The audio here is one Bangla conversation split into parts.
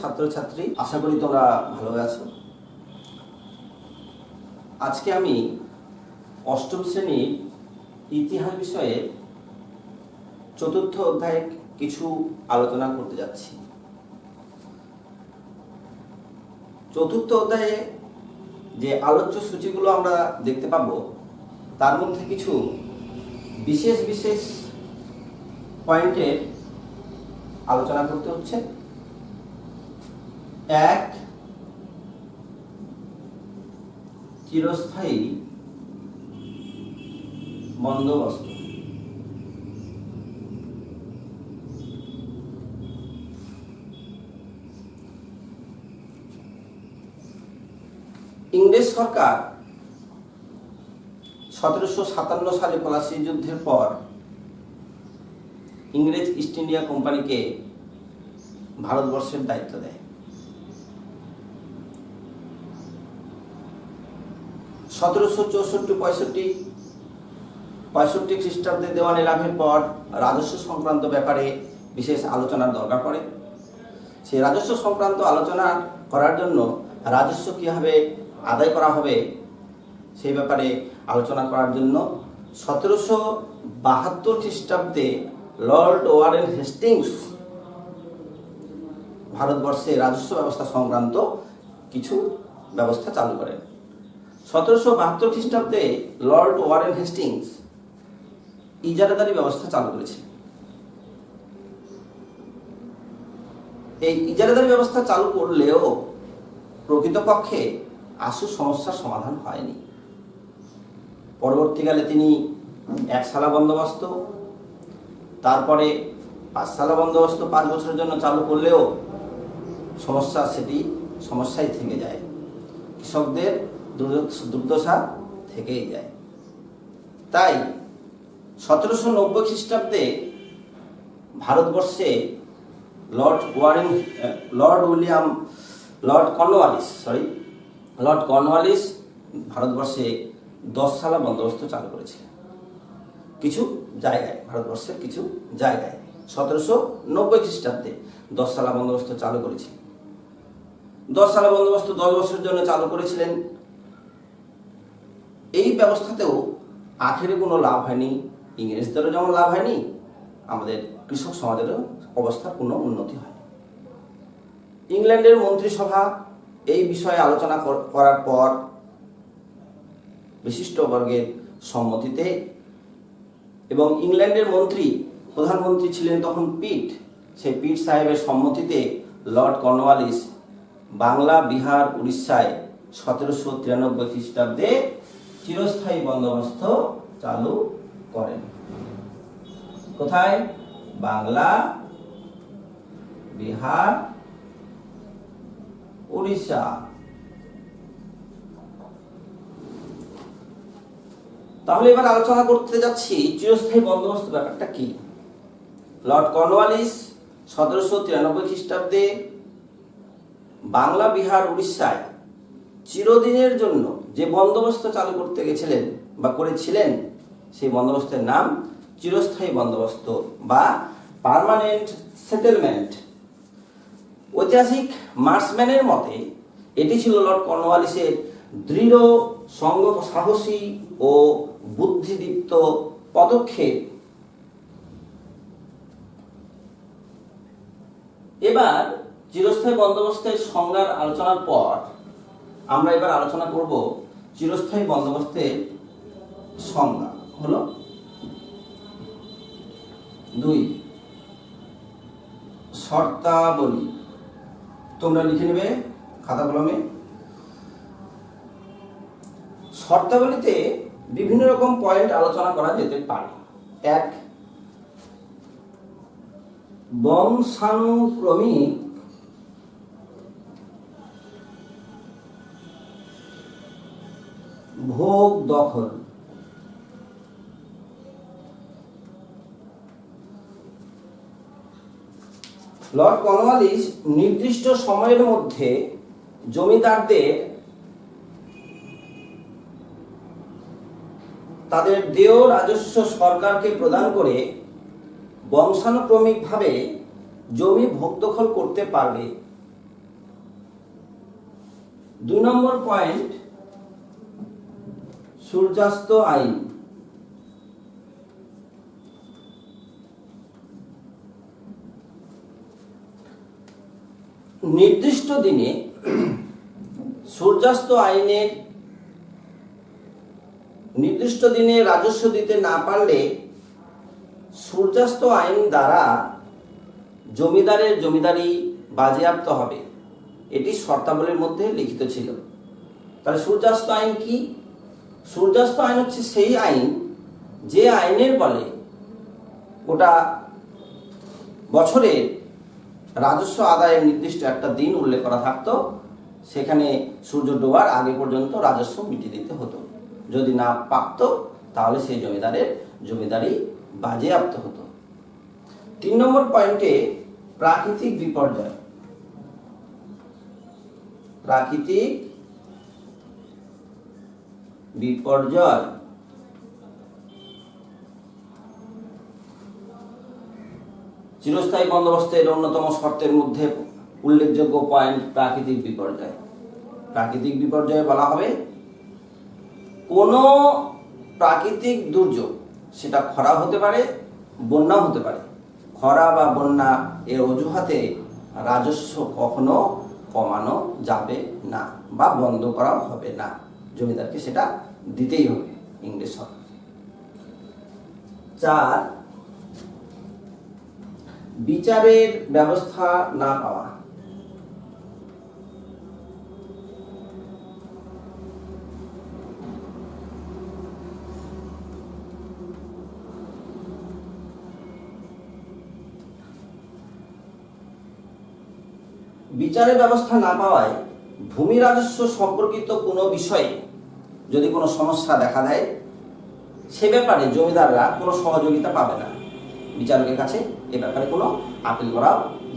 ছাত্রছাত্রী, আশা করি তোমরা ভালো আছো। আজকে আমি অষ্টম শ্রেণীর ইতিহাস বিষয়ে চতুর্থ অধ্যায়ে কিছু আলোচনা করতে যাচ্ছি। চতুর্থ অধ্যায়ে যে আলোচ্য সূচিগুলো আমরা দেখতে পাবো তার মধ্যে কিছু বিশেষ বিশেষ পয়েন্টের আলোচনা করতে হচ্ছে। এক, চিরস্থায়ী বন্দোবস্ত। ইংরেজ সরকার 1757 সালে পলাশী যুদ্ধের পর ইংরেজ ইস্ট ইন্ডিয়া কোম্পানিকে ভারতবর্ষের দায়িত্ব দেয়। 1764-65 খ্রিস্টাব্দে দেওয়ানি লাভের পর রাজস্ব সংক্রান্ত ব্যাপারে বিশেষ আলোচনার দরকার পড়ে। সেই রাজস্ব সংক্রান্ত আলোচনা করার জন্য রাজস্ব কীভাবে আদায় করা হবে সেই ব্যাপারে আলোচনা করার জন্য 1772 খ্রিস্টাব্দে লর্ড ওয়ারেন হেস্টিংস ভারতবর্ষে রাজস্ব ব্যবস্থা সংক্রান্ত কিছু ব্যবস্থা চালু করেন। 1772 খ্রিস্টাব্দে লর্ড ওয়ারেন হেস্টিংস ইজারাদারি ব্যবস্থা চালু করেছিলেন। এই ইজারাদারি ব্যবস্থা চালু করলেও প্রকৃতপক্ষে আশু সমস্যার সমাধান হয়নি। পরবর্তীকালে তিনি একশালা বন্দোবস্ত, তারপরে 5 শালা বন্দোবস্ত 5 বছরের জন্য চালু করলেও সমস্যাই থেকে যায়, কৃষকদের দুর্দশা থেকেই যায়। তাই 1790 খ্রিস্টাব্দে ভারতবর্ষে লর্ড কর্নওয়ালিস ভারতবর্ষে 10 শালা বন্দোবস্ত চালু করেছিলেন কিছু জায়গায়, ভারতবর্ষের কিছু জায়গায় 1790 খ্রিস্টাব্দে 10 শালা বন্দোবস্ত চালু করেছিলেন। 10 শালা বন্দোবস্ত 10 বছরের জন্য চালু করেছিলেন। এই ব্যবস্থাতেও আখেরে কোনো লাভ হয়নি, ইংরেজদেরও যেমন লাভ হয়নি, আমাদের কৃষক সমাজেরও অবস্থার কোনো উন্নতি হয়নি। ইংল্যান্ডের মন্ত্রিসভা এই বিষয়ে আলোচনা করার পর বিশিষ্ট বর্গের সম্মতিতে এবং ইংল্যান্ডের প্রধানমন্ত্রী ছিলেন তখন পিট, সেই পিট সাহেবের সম্মতিতে লর্ড কর্নওয়ালিস বাংলা, বিহার, উড়িষ্যায় 1793 খ্রিস্টাব্দে চিরস্থায়ী বন্দোবস্ত চালু করেন। কোথায়? বাংলা, বিহার, উড়িষ্যা। তাহলে এবার আলোচনা করতে যাচ্ছি চিরস্থায়ী বন্দোবস্ত ব্যাপারটা কি। লর্ড কর্নওয়ালিস 1793 খ্রিস্টাব্দে বাংলা, বিহার, উড়িষ্যায় চিরদিনের জন্য যে বন্দোবস্ত চালু করতে গেছিলেন বা করেছিলেন সেই বন্দোবস্তের নাম চিরস্থায়ী বন্দোবস্ত বা পার্মানেন্ট সেটেলমেন্ট। ঐতিহাসিক মার্সম্যানের মতে এটি ছিল লর্ড কর্নওয়ালিসের দৃঢ়, সাহসী ও বুদ্ধিদীপ্ত পদক্ষেপ। এবার চিরস্থায়ী বন্দোবস্তের সংজ্ঞার আলোচনার পর আমরা এবার আলোচনা করব চিরস্থায়ী বন্দোবস্তের সংজ্ঞা হলো 2, শর্তাবলী। তোমরা লিখে নেবে খাতা কলমে। শর্তাবলীতে বিভিন্ন রকম পয়েন্ট আলোচনা করা যেতে পারে। 1, বংশানুক্রমিক ভোগ দখল। লর্ড কর্নওয়ালিস নির্দিষ্ট সময়ের মধ্যে জমিদারদের তাদের দেয় রাজস্ব সরকারকে প্রদান করে বংশানুক্রমিকভাবে জমি ভোগ দখল করতে পারবে 2 নম্বর পয়েন্ট, সূর্যাস্ত আইন। নির্দিষ্ট দিনে সূর্যাস্ত আইনের নির্দিষ্ট দিনে রাজস্ব দিতে না পারলে সূর্যাস্ত আইন দ্বারা জমিদারের জমিদারি বাজেয়াপ্ত হবে, এটি শর্তাবলীর মধ্যে লিখিত ছিল। তাহলে সূর্যাস্ত আইন কি? সূর্যাস্ত আইন হচ্ছে সেই আইন যে আইনের বলে ওটা বছরের রাজস্ব আদায়ের নির্দিষ্ট একটা দিন উল্লেখ করা থাকতো, সেখানে সূর্য ডোবার আগে পর্যন্ত রাজস্ব মিটিয়ে দিতে হতো। যদি না পারত তাহলে সেই জমিদারের জমিদারি বাজেয়াপ্ত হতো। 3 নম্বর পয়েন্টে, প্রাকৃতিক বিপর্যয়। প্রাকৃতিক বিপর্যয় চিরস্থায়ী বন্দোবস্তের অন্যতম শর্তের মধ্যে উল্লেখযোগ্য পয়েন্ট প্রাকৃতিক বিপর্যয়। প্রাকৃতিক বিপর্যয় বলা হবে কোনো প্রাকৃতিক দুর্যোগ, সেটা খরা হতে পারে, বন্যা হতে পারে। খরা বা বন্যা এর অজুহাতে রাজস্ব কখনো কমানো যাবে না বা বন্ধ করা হবে না, জমিদারকে সেটা দিতেই হবে ইংরেজ সরকার। 4, বিচারের ব্যবস্থা না পাওয়া। বিচারের ব্যবস্থা না পাওয়ায় ভূমি রাজস্ব সম্পর্কিত কোনো বিষয়ে যদি কোনো সমস্যা দেখা দেয়, সে ব্যাপারে জমিদাররা কোনো সহযোগিতা পাবে না, বিচারকের কাছে এ ব্যাপারে কোনো আপিল করা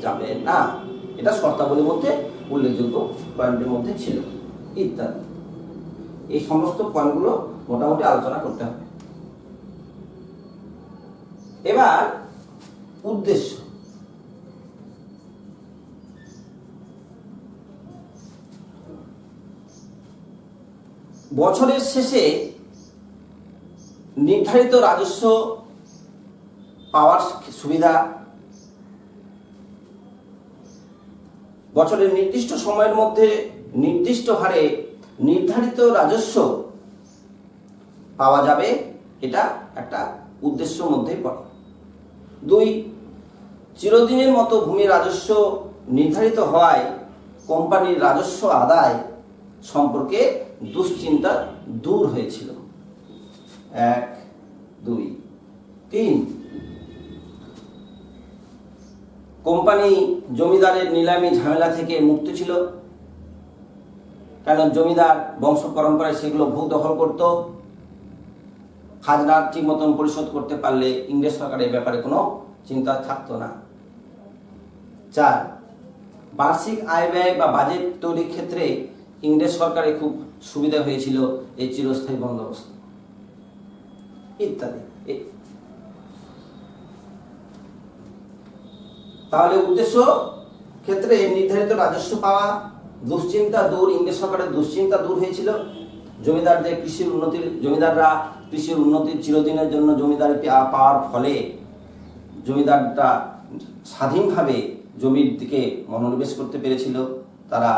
যাবে না। এটা শর্তাবলীর মধ্যে উল্লেখযোগ্য পয়েন্টের মধ্যে ছিল ইত্যাদি। এই সমস্ত পয়েন্টগুলো মোটামুটি আলোচনা করতে হবে। এবার উদ্দেশ্য। বছরের শেষে নির্ধারিত রাজস্ব পাওয়ার সুবিধা, বছরের নির্দিষ্ট সময়ের মধ্যে নির্দিষ্ট হারে নির্ধারিত রাজস্ব পাওয়া যাবে, এটা একটা উদ্দেশ্যের মধ্যেই পড়ে। 2, চিরদিনের মতো ভূমি রাজস্ব নির্ধারিত হওয়ায় কোম্পানির রাজস্ব আদায় সম্পর্কে দুশ্চিন্তা দূর হয়েছিল। 1, 2, 3, কোম্পানি জমিদারের নিলামি ঝামেলা থেকে মুক্ত ছিল, কারণ জমিদার বংশ পরম্পরায় সেগুলো ভূ দখল করত। খাজনা ঠিক মতন পরিশোধ করতে পারলে ইংরেজ সরকারের ব্যাপারে কোনো চিন্তা থাকতো না। 4, বার্ষিক আয় ব্যয় বা বাজেট তৈরির ক্ষেত্রে ইংরেজ সরকারের খুব সুবিধা হয়েছিল এই চিরস্থায়ী বন্দোবস্ত ইত্যাদি। তাহলে উদ্দেশ্য ক্ষেত্রে নির্ধারিত রাজস্ব পাওয়া, দুশ্চিন্তা দূর, ইংরেজ সরকারের দুশ্চিন্তা দূর হয়েছিল। জমিদাররা কৃষির উন্নতির চিরদিনের জন্য জমিদারি পাওয়ার ফলে জমিদাররা স্বাধীনভাবে জমির দিকে মনোনিবেশ করতে পেরেছিল, তারা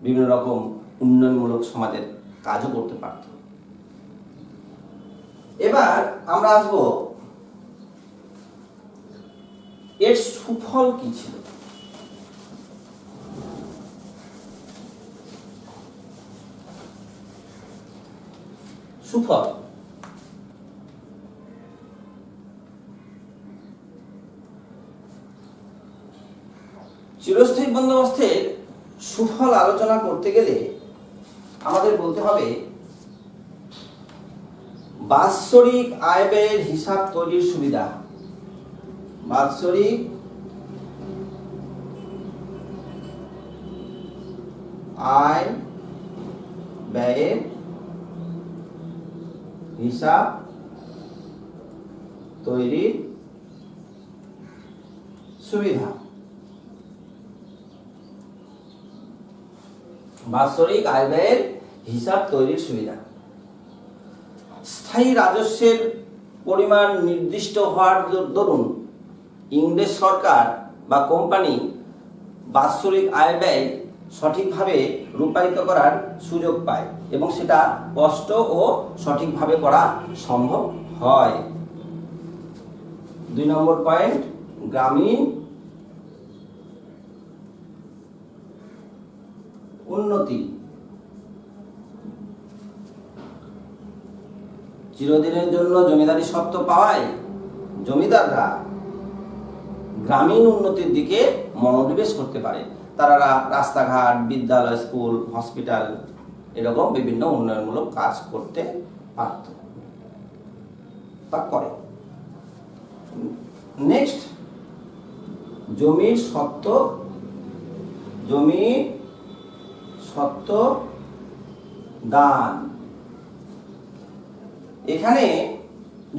বিভিন্ন রকম উন্নয়নমূলক সমাজের কাজও করতে পারত। এবার আমরা আসব এর সুফল কি ছিল। সুফল চিরস্থায়ী বন্দোবস্তের সুফল আলোচনা করতে গেলে আমাদের বলতে হবে বাৎসরিক আয় ব্যয়ের হিসাব তৈরির সুবিধা। বাৎসরিক আয় ব্যয়ের হিসাব তৈরির সুবিধা। বাৎসরিক আয় ব্যয়ের হিসাব তৈরির সুবিধা। স্থায়ী রাজস্বের পরিমাণ নির্দিষ্ট হওয়ার দরুন ইংরেজ সরকার বা কোম্পানি বাৎসরিক আয় ব্যয় সঠিকভাবে রূপায়িত করার সুযোগ পায় এবং সেটা স্পষ্ট ও সঠিকভাবে করা সম্ভব হয়। 2 নম্বর পয়েন্ট, গ্রামীণ উন্নতি। চিরদিনের জন্য জমিদারি সত্ত্ব পাওয়ায় জমিদাররা গ্রামীণ উন্নতির দিকে মনোনিবেশ করতে পারে। তারা রাস্তাঘাট, বিদ্যালয়, স্কুল, হসপিটাল এরকম বিভিন্ন উন্নয়নমূলক কাজ করতে পারত বা করে। নেক্সট, জমির সত্ত্ব দান। এখানে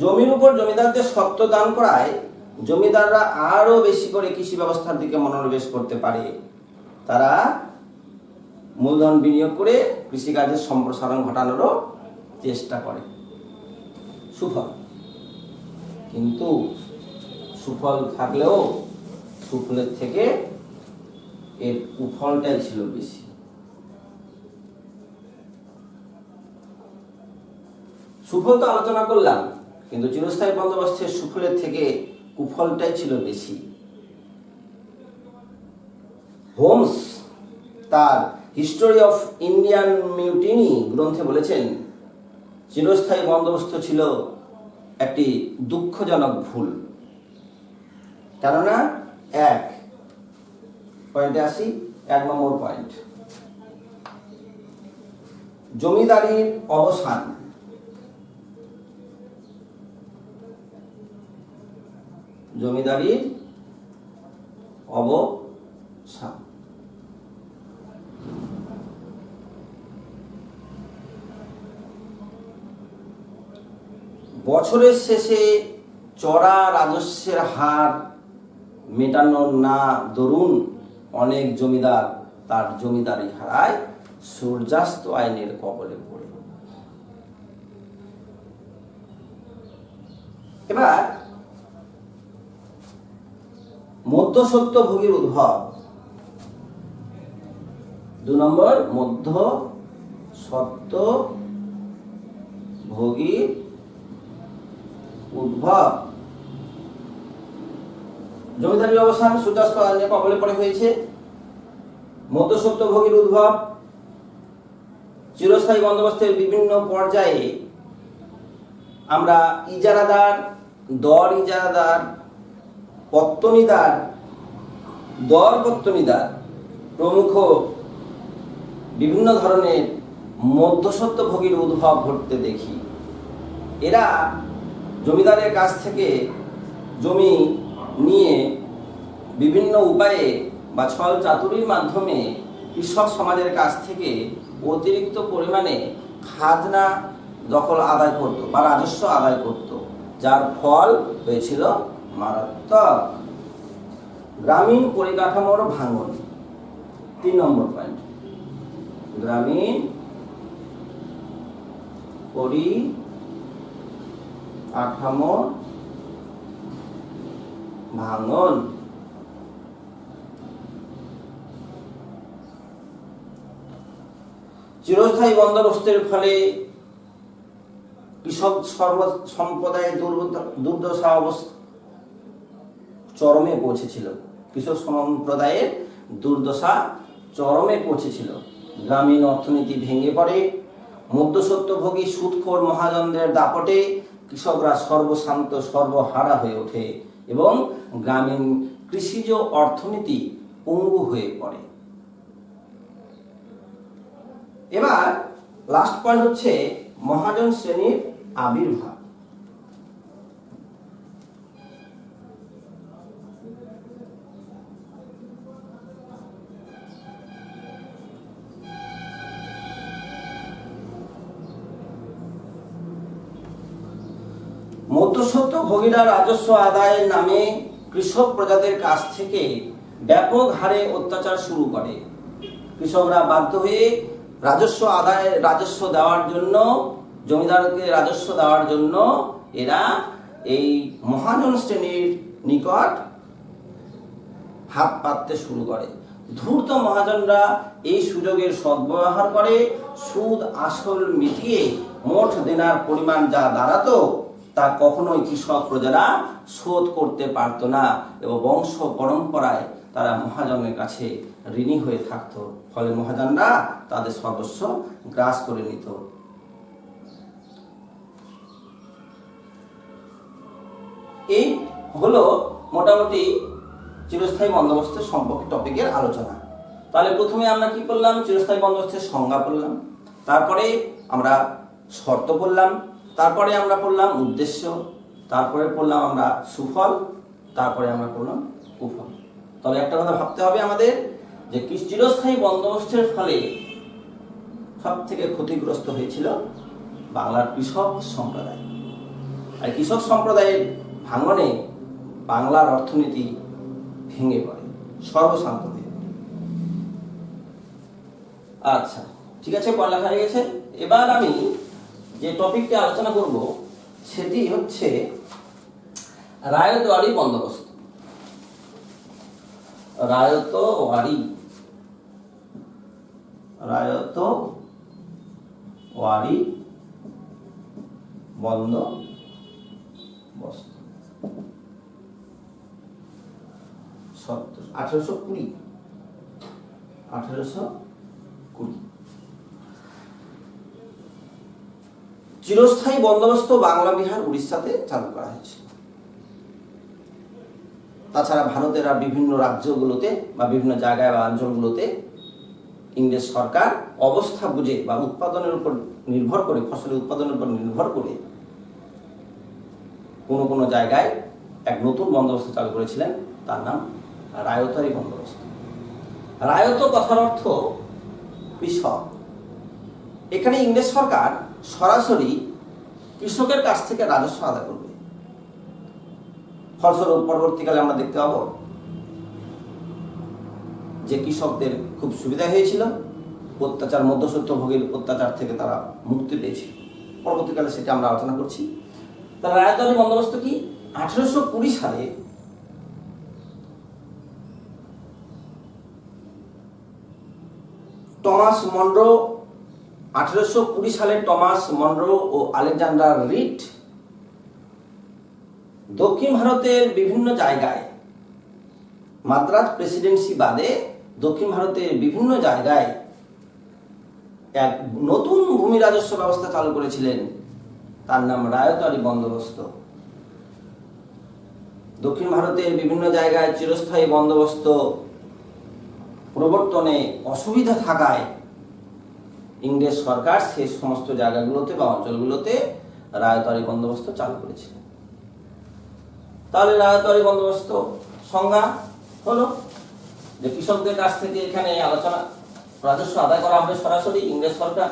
জমির উপর জমিদারদের সত্ত্ব দান করায় জমিদাররা আরো বেশি করে কৃষি ব্যবস্থার দিকে মনোনিবেশ করতে পারে। তারা মূলধন বিনিয়োগ করে কৃষিকাজের সম্প্রসারণ ঘটানোরও চেষ্টা করে। সুফল, কিন্তু সুফল থাকলেও সুফলের থেকে এর কুফলটাই ছিল বেশি। সুফল তো আলোচনা করলাম, কিন্তু চিরস্থায়ী বন্দোবস্তের সুফলের থেকে কুফলটাই ছিল বেশি। হোমস তার হিস্টোরি অফ ইন্ডিয়ান মিউটিনি গ্রন্থে বলেছেন, চিরস্থায়ী বন্দোবস্ত ছিল একটি দুঃখজনক ভুল। কেননা 1 নম্বর পয়েন্ট, জমিদারির অবসান। জমিদারির অবসান। বছরের শেষে চড়া রাজস্বের হার মেটানোর না দরুন অনেক জমিদার তার জমিদারি হারায় সূর্যাস্ত আইনের কবলে পড়ে। এবার মধ্যস্বত্বভোগীর উদ্ভব। 2 নম্বর, মধ্যস্বত্বভোগীর উদ্ভব। জমিদারির অবসান সূর্যাস্ত আইনের কবলে পড়ে হয়েছে। মধ্যস্বত্বভোগীর উদ্ভব। চিরস্থায়ী বন্দোবস্তের বিভিন্ন পর্যায়ে আমরা ইজারাদার, দর ইজারাদার, পত্তনিদার, দর পত্তনিদার প্রমুখ বিভিন্ন ধরনের মধ্যস্বত্বভোগীর উদ্ভব ঘটতে দেখি। এরা জমিদারের কাছ থেকে জমি নিয়ে বিভিন্ন উপায়ে বা ছল চাতুরির মাধ্যমে কৃষক সমাজের কাছ থেকে অতিরিক্ত পরিমাণে খাজনা দখল আদায় করত বা রাজস্ব আদায় করত, যার ফল হয়েছিল মারাত্মক। গ্রামীণ পরিকাঠামোর ভাঙন। 3 নম্বর পয়েন্ট, গ্রামীণ পরিকাঠামোর ভাঙন। চিরস্থায়ী বন্দোবস্তের ফলে কৃষক সম্প্রদায়ের দুর্দশা অবস্থা চরমে পৌঁছেছিল। কৃষক সম্প্রদায়ের দুর্দশা চরমে পৌঁছেছিল। গ্রামীণ অর্থনীতি ভেঙে পড়ে। মধ্যস্বত্বভোগী সুদখোর মহাজনদের দাপটে কৃষকরা সর্বশান্ত সর্বহারা হয়ে ওঠে এবং গ্রামীণ কৃষিজ অর্থনীতি পঙ্গু হয়ে পড়ে। এবার লাস্ট পয়েন্ট হচ্ছে মহাজন শ্রেণীর আবির্ভাব। মধ্যস্বত্বভোগীরা রাজস্ব আদায়ের নামে কৃষক প্রজাদের কাছ থেকে ব্যাপক হারে অত্যাচার শুরু করে। কৃষকরা বাধ্য হয়ে রাজস্ব দেওয়ার জন্য, জমিদারকে রাজস্ব দেওয়ার জন্য এরা এই মহাজন শ্রেণীর নিকট হাত পাততে শুরু করে। ধূর্ত মহাজনরা এই সুযোগের সদ্ব্যবহার করে সুদ আসল মিটিয়ে মোট দেনার পরিমাণ যা দাঁড়াতো তা কখনোই কৃষক প্রজারা শোধ করতে পারত না এবং বংশ পরম্পরায় তারা মহাজনের কাছে ঋণী হয়ে থাকত। ফলে মহাজনরা তাদের সর্বস্ব গ্রাস করে নিত। এই হলো মোটামুটি চিরস্থায়ী বন্দোবস্তের সম্পর্কে টপিকের আলোচনা। তাহলে প্রথমে আমরা কি করলাম? চিরস্থায়ী বন্দোবস্তের সংজ্ঞা পড়লাম, তারপরে আমরা শর্ত পড়লাম, তারপরে আমরা পড়লাম উদ্দেশ্য, তারপরে পড়লাম আমরা সুফল, তারপরে আমরা পড়লাম কুফল। তবে একটা কথা ভাবতে হবে আমাদের যে চিরস্থায়ী বন্দোবস্তের ফলে সব থেকে ক্ষতিগ্রস্ত হয়েছিল বাংলার কৃষক সম্প্রদায়। আর কৃষক সম্প্রদায়ের ভাঙনে বাংলার অর্থনীতি ভেঙে পড়ে, সর্বশান্ত হয়ে পড়ে। আচ্ছা, ঠিক আছে, পড়ালেখা হয়ে গেছে। এবার আমি যে টপিকটি আলোচনা করব সেটি হচ্ছে রায়তওয়ারি বন্দোবস্ত। রায়তওয়ারি বন্দোবস্ত 1820। চিরস্থায়ী বন্দোবস্ত বাংলা, বিহার, উড়িষ্যাতে চালু করা হয়েছিল। তাছাড়া ভারতের আর বিভিন্ন রাজ্যগুলোতে বা বিভিন্ন জায়গায় বা অঞ্চলগুলোতে ইংরেজ সরকার অবস্থা বুঝে বা উৎপাদনের উপর নির্ভর করে, ফসলের উৎপাদনের উপর নির্ভর করে কোনো কোনো জায়গায় এক নতুন বন্দোবস্ত চালু করেছিলেন, তার নাম রায়তওয়ারি বন্দোবস্ত। রায়ত কথার অর্থ কৃষক। এখানে ইংরেজ সরকার সরাসরি কৃষকের কাছ থেকে রাজস্ব আদায় করবে। ফলস্বরূপ পরবর্তীকালে আমরা দেখতে পাবো যে কৃষকদের খুব সুবিধা হয়েছিল, অত্যাচার, মধ্যস্বত্বভোগীর অত্যাচার থেকে তারা মুক্তি পেয়েছিল। পরবর্তীকালে সেটা আমরা আলোচনা করছি। তার রায়তওয়ারি বন্দোবস্ত কি? 1820 সালে টমাস মনরো ও আলেকজান্ডার রিড দক্ষিণ ভারতের বিভিন্ন জায়গায়, মাদ্রাজ প্রেসিডেন্সি বাদে দক্ষিণ ভারতের বিভিন্ন জায়গায় এক নতুন ভূমি রাজস্ব ব্যবস্থা চালু করেছিলেন, তার নাম রায়তওয়ারি বন্দোবস্ত। দক্ষিণ ভারতের বিভিন্ন জায়গায় চিরস্থায়ী বন্দোবস্ত প্রবর্তনে অসুবিধা থাকায় ইংরেজ সরকার সেই সমস্ত জায়গাগুলোতে বা অঞ্চলগুলোতে রায়তওয়ারি বন্দোবস্ত চালু করেছিলেন। তাহলে রায়তওয়ারি বন্দোবস্ত সংজ্ঞা হলো যে কৃষকদের কাছ থেকে এখানে রাজস্ব আদায় করা হবে সরাসরি, ইংরেজ সরকার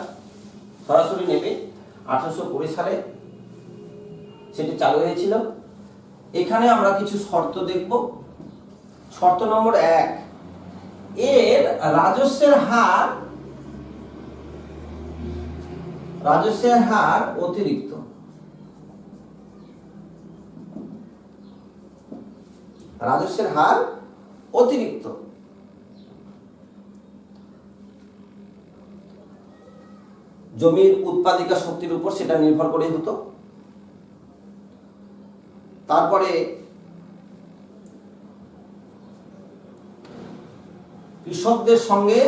সরাসরি নেবে। 1820 সালে সেটি চালু হয়েছিল। এখানে আমরা কিছু শর্ত দেখব। শর্ত নম্বর 1, এর রাজস্বের হার অতিরিক্ত। রাজস্বের হার অতিরিক্ত। জমির উৎপাদিকা শক্তির উপর সেটা নির্ভর করে হতো। তারপরে কৃষকদের সঙ্গে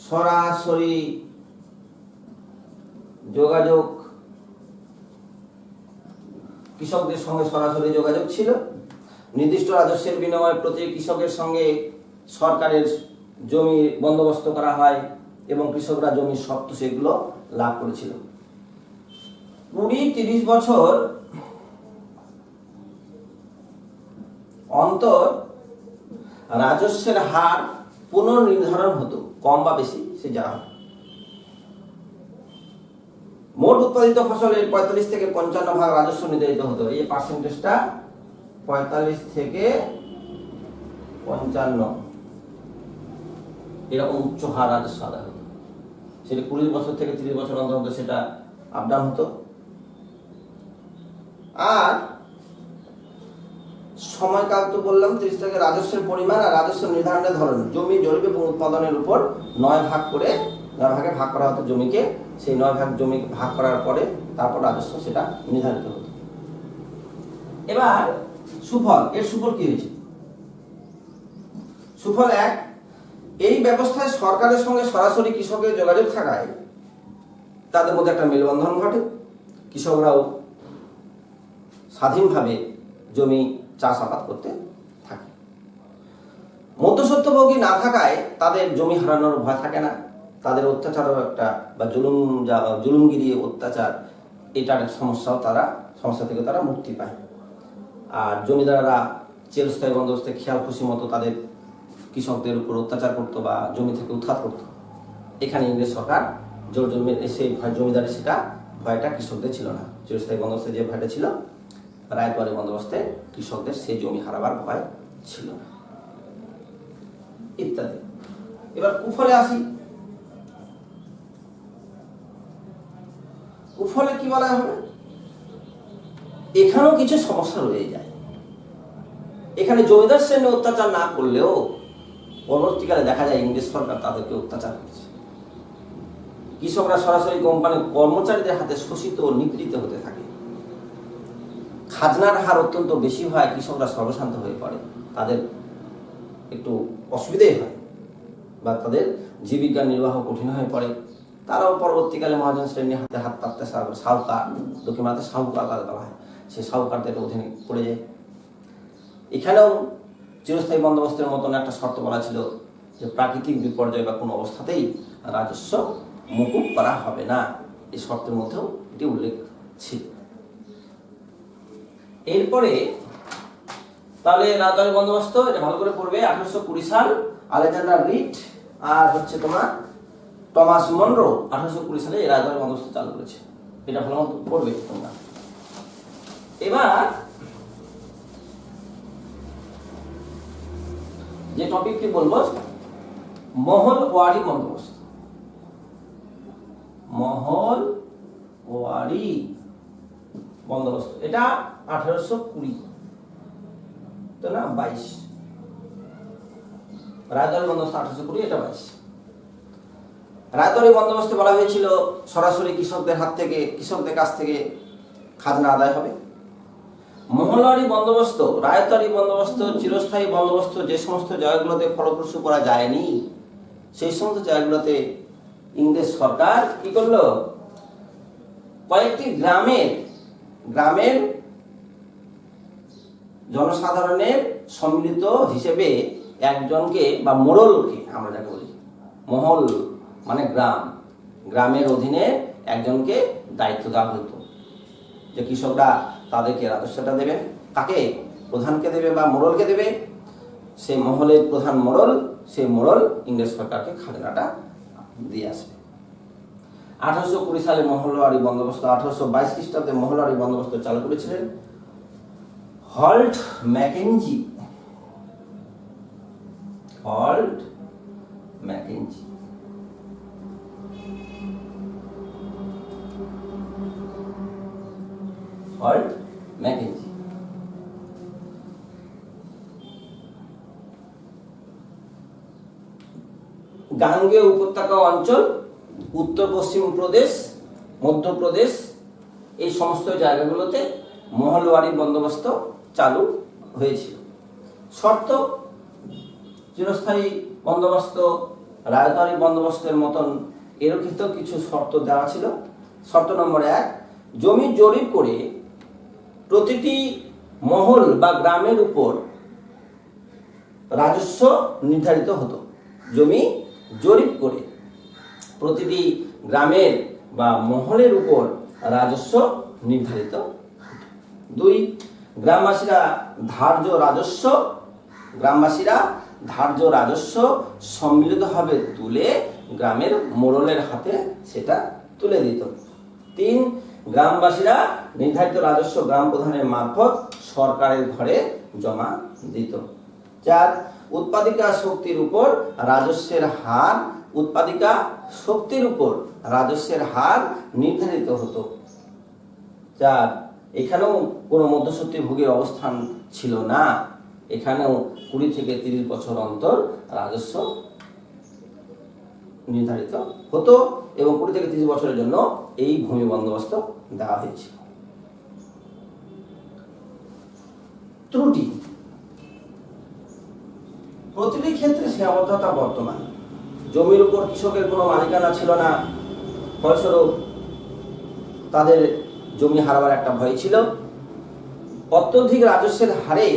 সরাসরি যোগাযোগ ছিল। নির্দিষ্ট রাজস্বের বিনিময়ে প্রতি কৃষকের সঙ্গে সরকারের জমি বন্দোবস্ত করা হয় এবং কৃষকরা জমির স্বত্ব সেগুলো লাভ করেছিল। 20-30 বছর অন্তর রাজস্বের হার পুনর্নির্ধারণ হতো, কম বা বেশি সে যা হয়। মোট উৎপাদিত ফসলের 45 থেকে 55 ভাগ রাজস্ব নির্ধারিত হতো। এই পার্সেন্টেজটা 45 থেকে 55 এরকম উচ্চ হার রাজস্ব আদায় হতো। সেটা 20 বছর থেকে 30 বছর অন্তর সেটা আপ ডাউন হতো। আর সময়কাল তো বললাম 30 থেকে রাজস্বের পরিমাণ আর রাজস্ব নির্ধারণের ধরন, জমি জরিপ এবং উৎপাদনের উপর 9 ভাগে ভাগ করা হতো জমিকে। সেই 9 ভাগ জমি ভাগ করার পরে তারপর রাজস্ব সেটা নির্ধারিত হতো। এবার সুফল, এর সুফল কি হয়েছে? সুফল 1, এই ব্যবস্থায় সরকারের সঙ্গে সরাসরি কৃষকের যোগাযোগ থাকায় তাদের মধ্যে একটা মেলবন্ধন ঘটে। কৃষকরাও স্বাধীনভাবে জমি চাষাবাদ করতে থাকে। মধ্যস্বত্বভোগী না থাকায় তাদের জমি হারানোর ভয় থাকে না। তাদের অত্যাচারও একটা বা জুলুমগিরি অত্যাচার এটার সমস্যা থেকে তারা মুক্তি পায়। আর জমিদাররা চিরস্থায়ী বন্দোবস্তে খেয়াল খুশি মতো তাদের কৃষকদের উপর অত্যাচার করতো বা জমি থেকে উৎখাত করতো। এখানে ইংরেজ সরকার জোর জমি সেই জমিদারি সেটা ভয়টা কৃষকদের ছিল না। চিরস্থায়ী বন্দোবস্তে যে ভয়টা ছিল, রায়তওয়ারি বন্দোবস্তে কৃষকদের সেই জমি হারাবার ভয় ছিল না, ইত্যাদি। এবার কুফলে আসি। কুফলে কি বলা হবে? এখানেও কিছু সমস্যা রয়ে যায়। এখানে জমিদার শ্রেণী অত্যাচার না করলেও পরবর্তীকালে দেখা যায় ইংরেজ সরকার তাদেরকে অত্যাচার করছে। কৃষকরা সরাসরি কোম্পানির কর্মচারীদের হাতে শোষিত ও নিপীড়িত হতে থাকে। খাজনার হার অত্যন্ত বেশি হয়, কৃষকরা সর্বশান্ত হয়ে পড়ে, তাদের একটু অসুবিধাই হয় বা তাদের জীবিকা নির্বাহ কঠিন হয়ে পড়ে। তারাও পরবর্তীকালে মহাজন শ্রেণীর হাতে হাত পাততে সাহুকার, দক্ষিণ ভারতে সাহুকার বলা হয়, সেই সাহুকারদের অধীনে পড়ে যায়। এখানেও চিরস্থায়ী বন্দোবস্তের মতন একটা শর্ত বলা ছিল যে প্রাকৃতিক বিপর্যয় বা কোনো অবস্থাতেই রাজস্ব মকুব করা হবে না। এই শর্তের মধ্যেও এটি উল্লেখ ছিল। এরপরে তাহলে রাজতওয়ারি বন্দোবস্ত, এটা ভালো করে পড়বে। 1820 সাল আলেকজান্ডার রিড আর হচ্ছে তোমার টমাস মনরো 1820 সালে এই রাজতওয়ারি বন্দোবস্ত চালু করেছে। এটা ভালো মতো পড়বে তোমরা। এবার যে টপিকটি বলবো, মহলওয়ারি বন্দোবস্ত। মহলওয়ারি বন্দোবস্ত এটা 1820 তো না 22, রায়তওয়ারি বন্দোবস্ত 1820, এটা 22। রায়তওয়ারি বন্দোবস্তে বলা হয়েছিল সরাসরি কৃষকদের কাছ থেকে খাজনা আদায় হবে। মহলওয়ারি বন্দোবস্ত, রায়তওয়ারি বন্দোবস্ত, চিরস্থায়ী বন্দোবস্ত যে সমস্ত জায়গাগুলোতে ফলপ্রসূ করা যায়নি সেই সমস্ত জায়গাগুলোতে ইংরেজ সরকার কি করলো, কয়েকটি গ্রামের জনসাধারণের সম্মিলিত হিসেবে একজনকে বা মোড়লকে, আমরা যাকে বলি মহল মানে গ্রামের অধীনে একজনকে দায়িত্ব দেওয়া হতো যে কৃষকরা তাদেরকে রাজস্বটা দেবে। কাকে? প্রধানকে দেবে বা মোড়লকে দেবে। সেই মহলের প্রধান মোড়ল, সেই মোড়ল ইংরেজ সরকারকে খাজনাটা দিয়ে আসবে। 1820 সালে মহলওয়ারি বন্দোবস্ত, 1822 খ্রিস্টাব্দে মহলওয়ারি বন্দোবস্ত চালু করেছিলেন হল্ট ম্যাকেঞ্জি। গাঙ্গেয় উপত্যকা অঞ্চল, উত্তর পশ্চিম প্রদেশ, মধ্যপ্রদেশ, এই সমস্ত জায়গাগুলোতে মহলওয়ারি বন্দোবস্ত চালু হয়েছিল। শর্ত, চিরস্থায়ী বন্দোবস্ত রায়তওয়ারি বন্দোবস্তের মতন এরও কিছু শর্ত দেওয়া ছিল। শর্ত নম্বর 1, জমি জরিপ করে প্রতিটি মহল বা গ্রামের উপর রাজস্ব নির্ধারিত হতো। জমি জরিপ করে প্রতিটি গ্রামের বা মহলের উপর রাজস্ব নির্ধারিত হতো। 2, গ্রামবাসীরা ধার্য রাজস্ব সম্মিলিতভাবে তুলে গ্রামের মোড়লের হাতে সেটা তুলে দিত। 3, গ্রামবাসীরা নির্ধারিত রাজস্ব গ্রাম প্রধানের মারফত সরকারের ঘরে জমা দিত। 4, উৎপাদিকা শক্তির উপর রাজস্বের হার নির্ধারিত হতো। 4, এখানেও কোনো মধ্যস্বত্বভোগীর অবস্থান ছিল না। এখানেও 20 থেকে 30 বছর অন্তর রাজস্ব নির্ধারিত হতো এবং 20 থেকে 30 বছরের জন্য এই ভূমি বন্দোবস্ত দেওয়া হয়েছিল। ত্রুটি, প্রতিটি ক্ষেত্রে সীমাবদ্ধতা বর্তমান। জমির উপর কৃষকের কোনো মালিকানা ছিল না, ফলস্বরূপ তাদের জমি হারাবার একটা ভয় ছিল। অত্যধিক রাজস্বের হারে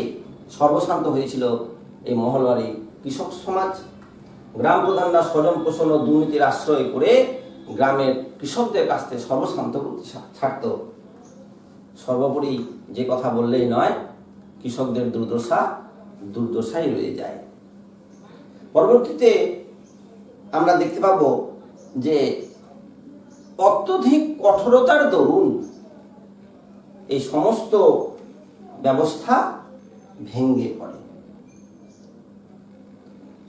সর্বশান্ত হয়েছিল এই মহলবাড়ি কৃষক সমাজ। গ্রাম প্রধানরা স্বজন পোষণ ও দুর্নীতির আশ্রয় করে গ্রামের কৃষকদের কাছ থেকে সর্বশান্ত করতে ছাড়ত। সর্বোপরি যে কথা বললেই নয়, কৃষকদের দুর্দশাই রয়ে যায়। পরবর্তীতে আমরা দেখতে পাবো যে অত্যধিক কঠোরতার দরুন এই সমস্ত ব্যবস্থা ভেঙে পড়ে।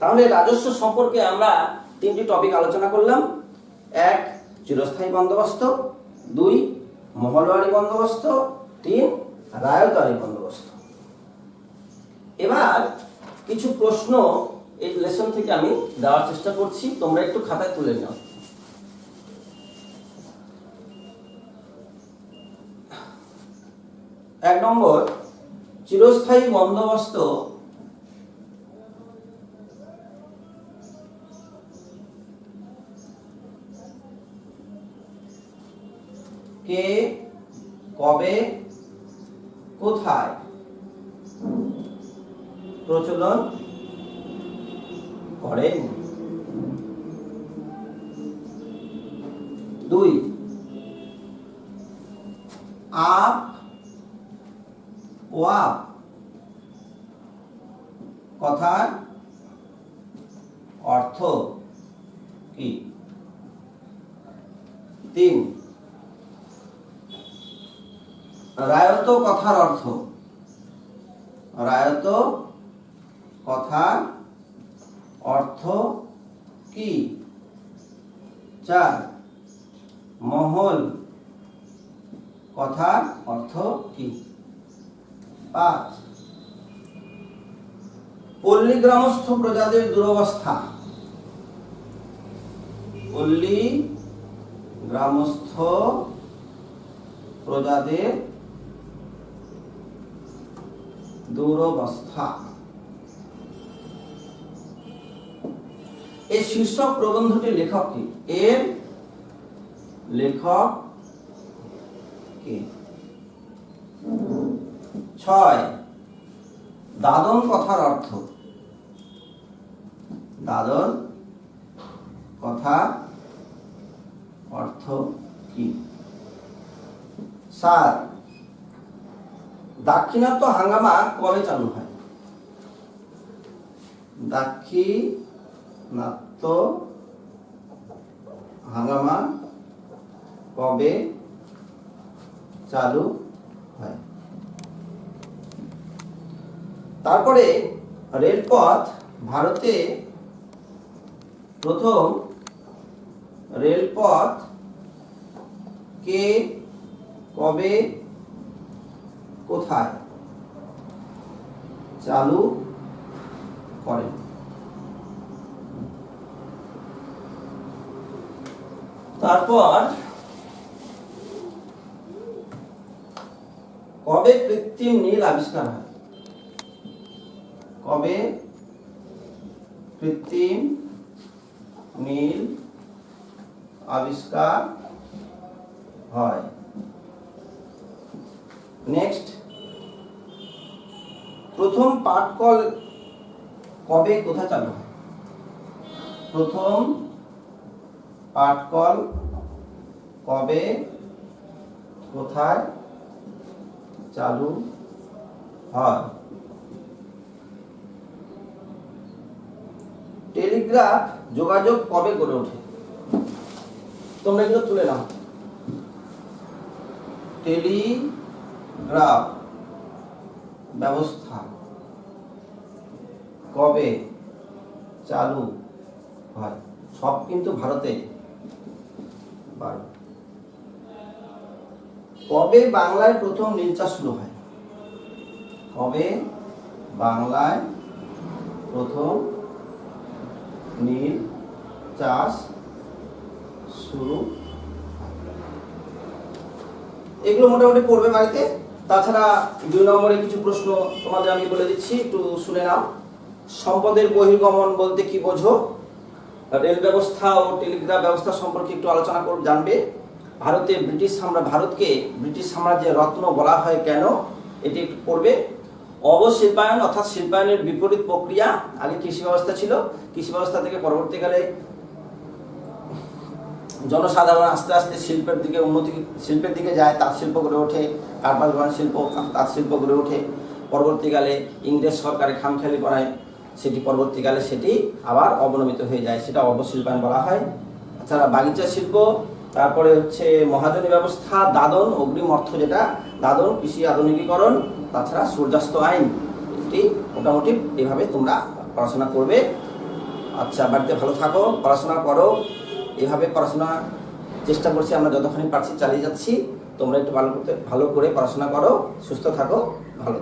তাহলে রাজস্ব সম্পর্কে আমরা 3টি টপিক আলোচনা করলাম। 1, চিরস্থায়ী বন্দোবস্ত। 2, মহলবাড়ি বন্দোবস্ত। 3, রায়তবাড়ি বন্দোবস্ত। এবার কিছু প্রশ্ন এই লেসন থেকে আমি দেওয়ার চেষ্টা করছি, তোমরা একটু খাতায় তুলে নাও। এক নম্বর, চিরস্থায়ী বন্দোবস্ত কে, কবে, কোথায় প্রচলন করেন? 2, আপ ওয়াপ কথার অর্থ কি? 3, রায়ত কথার অর্থ। রায়ত কথার অর্থ কি? 4, মহল কথার অর্থ কি? 5, পল্লী গ্রামস্থ প্রজাদের দুরবস্থা। পল্লী গ্রামস্থ প্রজাদের দুরবস্থা। এই শীর্ষক প্রবন্ধটির লেখক কে? এর লেখক কে? 6, দাদন কথার অর্থ। দাদন কথার অর্থ কি? 7, দাক্ষিণাত্য হাঙ্গামা কবে চালু হয়? দাক্ষিণাত্য হাঙ্গামা কবে চালু হয়? তারপরে রেলপথ, ভারতে প্রথম রেলপথ কে, কবে, কোথায় চালু করেন? তারপর কবে কৃত্রিম নীল আবিষ্কার হয়? কবে কৃত্রিম নীল আবিষ্কার হয়? নেক্সট, প্রথম পাটকল কবে কোথায় চালু হয়? প্রথম পাটকল কবে কোথায় চালু হয়? টেলিগ্রাফ যোগাযোগ কবে গড়ে ওঠে? তোমরা এগুলো তুলে নাও। টেলিগ্রাফ ব্যবস্থা কবে চালু হয়? সব কিন্তু ভারতে। কবে বাংলায় প্রথম নীল চাষ শুরু হয়? কবে বাংলায় প্রথম নীল চাষ শুরু? এগুলো মোটামুটি পড়বে বাড়িতে। তাছাড়া 2 নম্বরে কিছু প্রশ্ন তোমাদের আমি বলে দিচ্ছি, একটু শুনে নাও। সম্পদের বহির্গমন বলতে কি বোঝো? রেল ব্যবস্থা ও টেলিগ্রাফ ব্যবস্থা সম্পর্কে একটু আলোচনা জানবে। ভারতকে ব্রিটিশ সাম্রাজ্যের রত্ন বলা হয় কেন? এটি একটু পড়বে। অবশিল্পায়ন অর্থাৎ শিল্পায়নের বিপরীত প্রক্রিয়া। আগে কৃষি ব্যবস্থা ছিল, কৃষি ব্যবস্থা থেকে পরবর্তীকালে জনসাধারণ আস্তে আস্তে শিল্পের দিকে যায়, তাঁত শিল্প গড়ে ওঠে, কারপাস বয়ন শিল্প, তাঁত শিল্প গড়ে ওঠে। পরবর্তীকালে ইংরেজ সরকারের খামখেয়ালি করায় পরবর্তীকালে সেটি আবার অবনমিত হয়ে যায়, সেটা অবশিল্পায়ন বলা হয়। তাছাড়া বাগিচা শিল্প, তারপরে হচ্ছে মহাজনী ব্যবস্থা, দাদন, অগ্রিম অর্থ যেটা দাদন, কৃষি আধুনিকীকরণ, তাছাড়া সূর্যাস্ত আইন। এটি মোটামুটি এভাবে তোমরা পড়াশোনা করবে। আচ্ছা, বাড়িতে ভালো থাকো, পড়াশোনা করো। এভাবে পড়াশোনা চেষ্টা করছি আমরা, যতখানি পারছি চালিয়ে যাচ্ছি। তোমরা একটু ভালো করে পড়াশোনা করো, সুস্থ থাকো, ভালো।